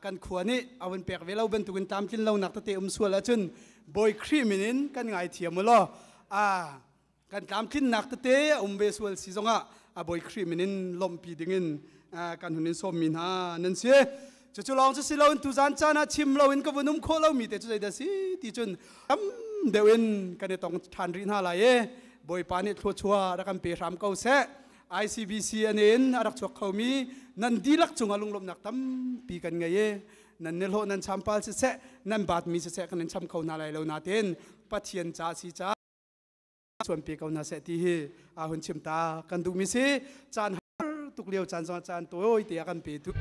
กันขวานี่เอาเป็นเปียกเวลาเป็นตุกันตามที่เราหนักตะเตะส่วนละจนบอยครีมินินกันไงเทียมล้อกันตามที่หนักตะเตะเวส่วนสีสงบอยครีมินินลมปีดิ่งกันหุ่นส้มมินฮานั่นเสียจะลองจะสิเราตุจานจานะชิมเราก็วันนุ่มโคเรามีแต่จะได้สิที่จนเดี๋ยวกันต้องทานรินฮาลายบอยปานิชัวรักกันเปรามเก้าเสICBC อันนี้รักชกเขามีนันดีลักจงอารมณ์ลมหนักตั้มปีกันไงนันเนลโหนันชัมพัลเสนันบาดมีเสกันนันชัมเขานาลายเรานาเต้นปัจเจียนจ้าสีจ้าส่วนปีเขานาเสที่หุ่นชิมตากันดูมีสิจานตุกเลียวจานสองจานตัวอีเตียกันปีตุ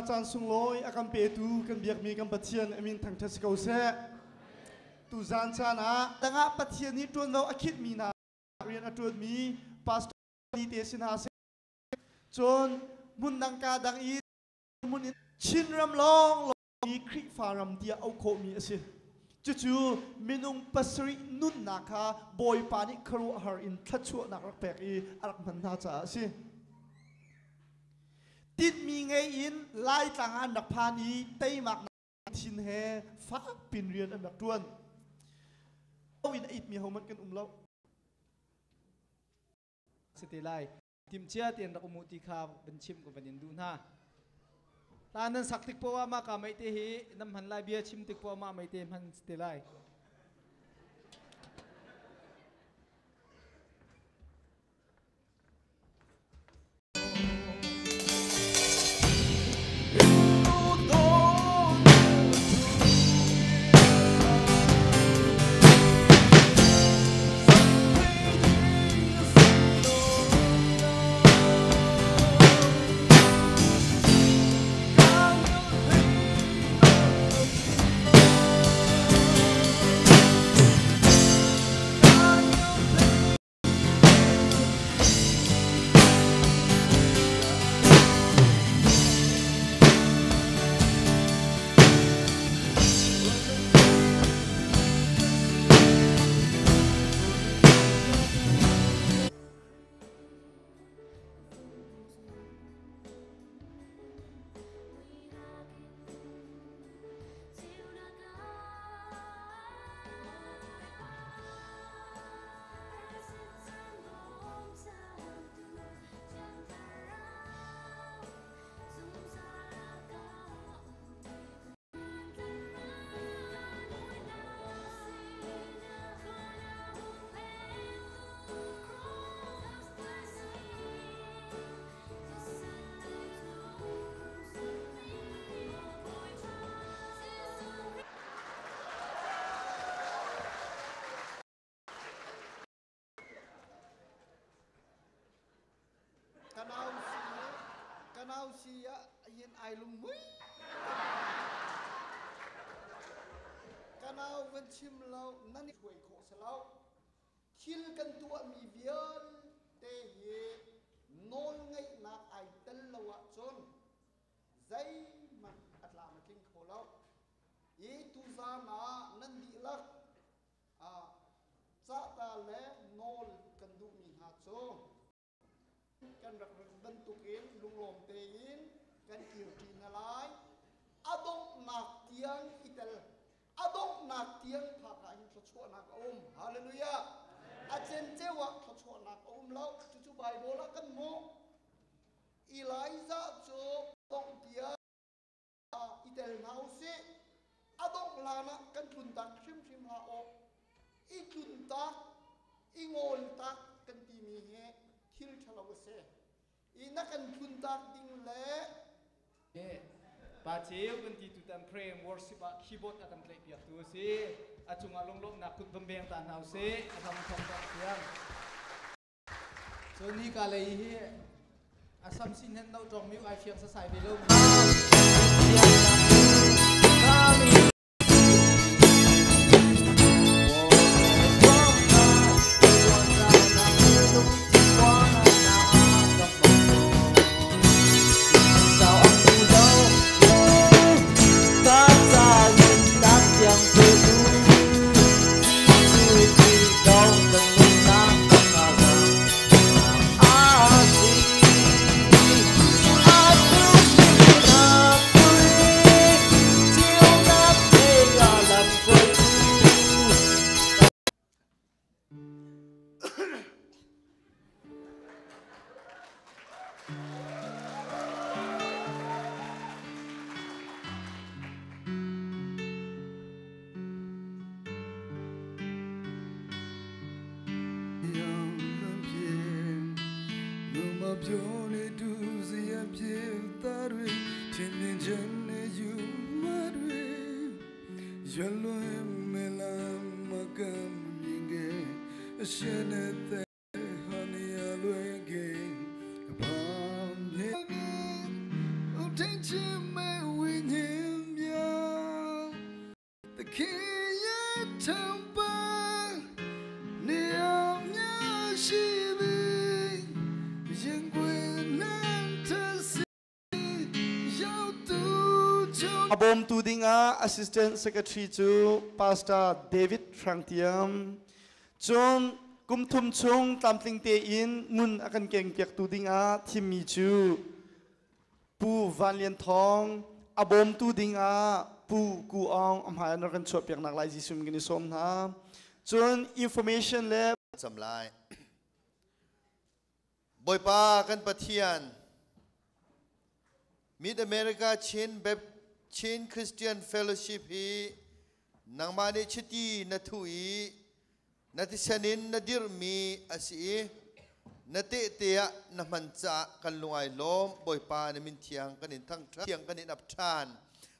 จานสุงลอยอาการเปตูกันเบียกมีกันปัจเจียนมินทางเทสโกเซตูจานชานะดังอาปัจเจียนนี้ตัวเราอคิดมีนาเรียนตัวมีพาสตอร์ดีเตสินาเซจนมุนดังกาดังอีมุนชินรำลองมีคริฟารัมเดียเอาโคมีเสียจู่ๆมินุงปัสรินุนนาคาบอยปานิครูฮารินทัชชัวนักรักแปกอีอารักมันน่าจะสิติดมีไงอินไล่ต่างอันดักพานีเตยมักชินเฮฟ้าปินเรียนอันดักต้วนเอาอินอิดมีเขามันกันเราสติไลทีมเชียร์เตียนรักมุติคาเป็นชิมกับเป็นยินดูนะตอนนั้นสักติกปัวมากไม่เตะน้ำหันไลเบียชิมติกปัวมาไม่เตะมันสติไลKanau siya yin ai lung mui. Kanau ven chim lau nani huay ko sa lau. Kil kan tua mi vial อีตุซานานันดีลักจ้าตาเลโนลกันดูมีหาโซกันรักบันตุกินลุงลมเตยินกันอิวทีนาลายอดงนักเตียงอิตาลอดงนักเตียงผักไอ้ขชวนักอมฮาเลลูยาอาเจนเจวะขชวนักอมแล้วจู่ๆไบเบิลกันโมอีไลซาโจดงเตียอิตาลนาอุสิอดงลานะกันตุนตักชิมลาโออีตุนตักอีงอลตักกันตีมีเฮทิลชลาวเซอีนักกันตุนตักดิ้งเล่ปาเจียวกันที่ตุตันเพลงวอร์สิบะคีย์บอร์ดอาตัมเพลย์เปียกตัวสิอาจุงอาลงลบนักกุดบำเพ็ญตานเอาสิอาทำทำต่อเสียงส่วนนี้ก็เลยอาซัมซินเห็นเราจงมิวไอเฟียงสายไปลงAbom tudinga Assistant Secretary to Pastor David Trangtiam John kumthum chung tamtling te in mun akan keng piak tudinga thimi chu pu vanlian thong abom tudinga pu kuang amhai na kan chop piak nak lai jisum gini som na John information le samlai boy pa kan pathian Mid America Chin Christian Fellowship hi nangmani chiti nathui natisanin nadirmi asi nate tea namancha kanlungai lom boypa namin thiang kanin thang thiang kanin apthan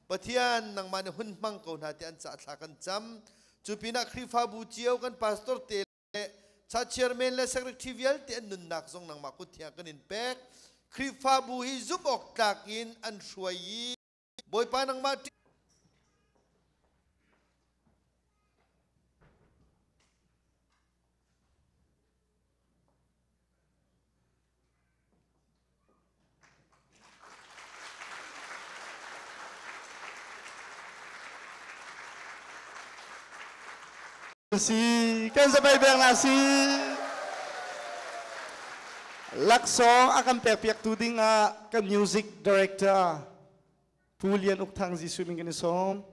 pathian nangmani hunmang ko na ti an cha thla kan cham chupina khrifa bu chiau kan pastor te cha chairman le secretary te nun nak zong nang ma ku thiang kanin pek khrifa bu hi zubok takin an shuai boy pa nang mati si kan sabay bang nasi laksong akan piak tuding kan music director Pulian uktang Jisu mingin som.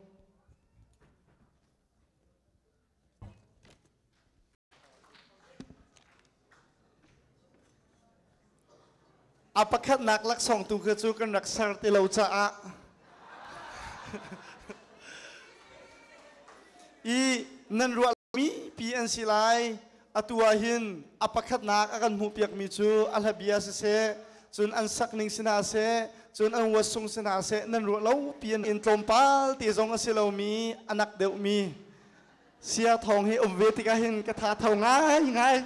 Apakah nak laksong tu kecukan raksar tilau caa? I nanrualmi PNC lai atuahin apakah nak akan mupiak micu alhabia sese chun ansak ning sinase chun ang wasung sinase nanrualau pian intrompal ti zong asilau mi anak deu mi sia thong hi omvetika hin katha thau ngai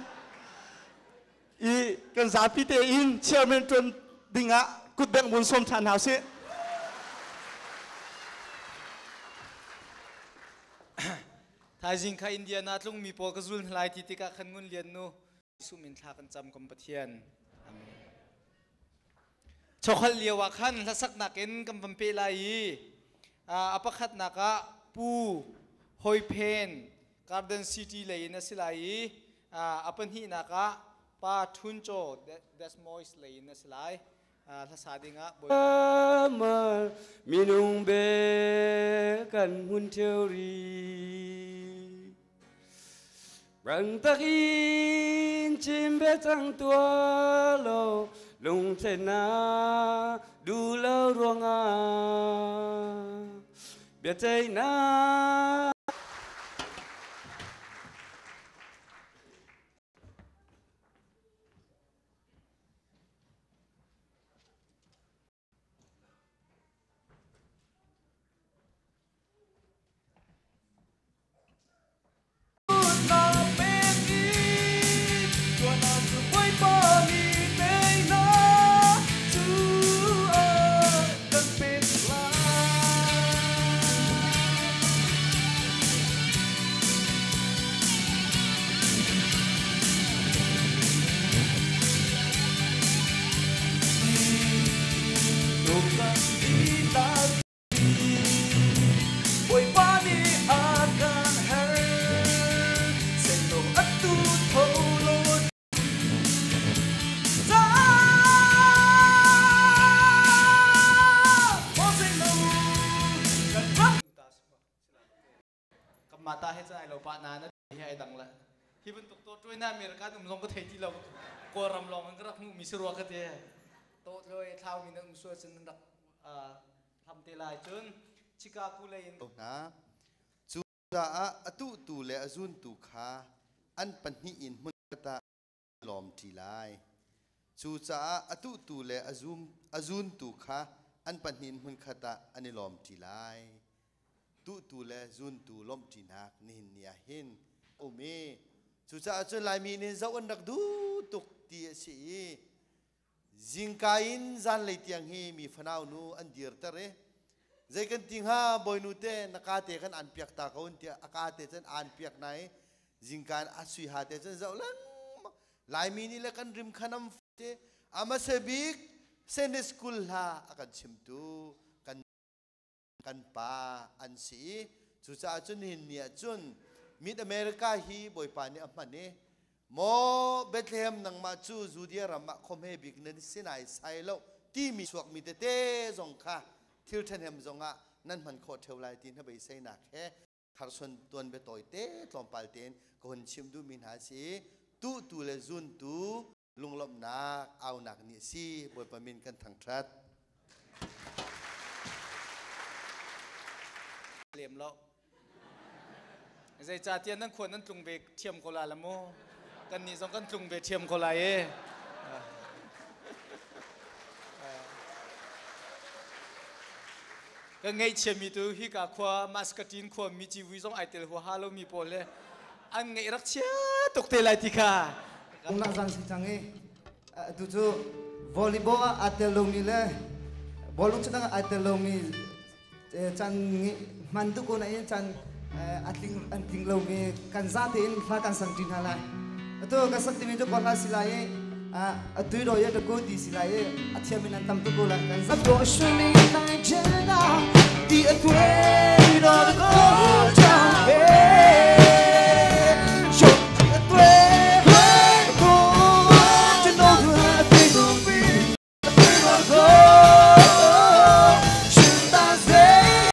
I kan zapi te in chairman tun dinga kutbeng bun som than hause Thajing ka India natlong mi po kazul lai titika khangun lian no sumin thakan cham kompathian Chokhal liawa khan lasak nakin kampampe lai apakhat naka ปูฮอยเพนการ์เดนซิตี้เลยนะสิไลอัปนฮีนักะปาทุนโจเดสมอยส์เลยนะสิไลภาษาดิงะบอยมามีนุ่งเบกันมุนเทอรีรังตะกินจิมเบจังตัวโลลงเทนาดูเล่ารวงอาเบียใจนา มาตาให้ใจเราปะนานะที่ให้ดังละที่เป็นตัวช่วยหน้าเมริกาลงก็เทที่เรากรำลองก็รักมุมีสรัวกันเถอะโตเลยเท้ามีนักส่วนสนักทำเตลายจนชิคาโกเลยนะจูจ้าอตุตูเลอซุนตูขาอันปัญหิอินมุนตาลอมทีไลจูจ้าอตุตูเลอซุนตูขาอันปัญหินมุนขตาอันนี้ลอมทีไลตุตูเลซุนตูลอมทีนักนินเนียหินโอเมจูจ้าจนลายมีนินเจ้าอันดักดูตุกตีสีจิงกาอินจันเลยเตียงฮีมีฟนาวนูอันเดียร์เตอร์ใจกันติงฮาบอยนูเตนักอาเตกันอันเปียกตาเขาเตียอากาเตจันอันเปียกไหนจิงการอาศัยหาเตจันเจ้าลังลายมีนี่ละกันริมขนมเตอามาเซบิกเซนสกุลฮาอากันชิมตูกันป่าอันสีสุจาจุนหินเนี่ยจุนมิดอเมริกาฮีบอยปานี่อันมันเนี่ยโมเบธเลมนังมาจูจูเดียรามาคอมเฮบิกนั่นสินายไซโลที่มีสวกมีเตจงค่ะทิลเทนเฮมจงอ่ะนั่นมันโคตรเทวไลตินให้ไปใส่หนักแค่คาร์ซอนตัวไปต่อยเตะลอมปาลเตนคนชิมดูมินหาสีตูเลซุนตูลุงลมนักเอาหนักนี่สิบอยปามินกันทางทรัดเลี่ยมแล้วใจจ่าเตียนนั่งควรนั่งตรงเบกเทียมโคลาละโมกันนี่สองกันตรงเบกเทียมโคลาก็ไงเชื่อมีตัวฮิกาขวามาสกัดินขวามีจีวิซองไอเตลหัวฮาโลมีโปเลอันไงรักเชียตกเตลายติค่ะองนักจังสิจังเอตุจูวอลเลย์บอลอัตเตลงนี่เลยบอลลูนจังอัตเตลงนี่จังมันตุกุนไอ้จังอันติงลงนี่กันซาเตนฟ้ากันสังจินฮาลายตัวกันสักทีมีจุกอลาสิลายตุยโรยตะโกดีสิลายอัตเชมินันตัมตุกุลากันซาตัวช่วยในใจเจน่าที่อัตเวรอตะโก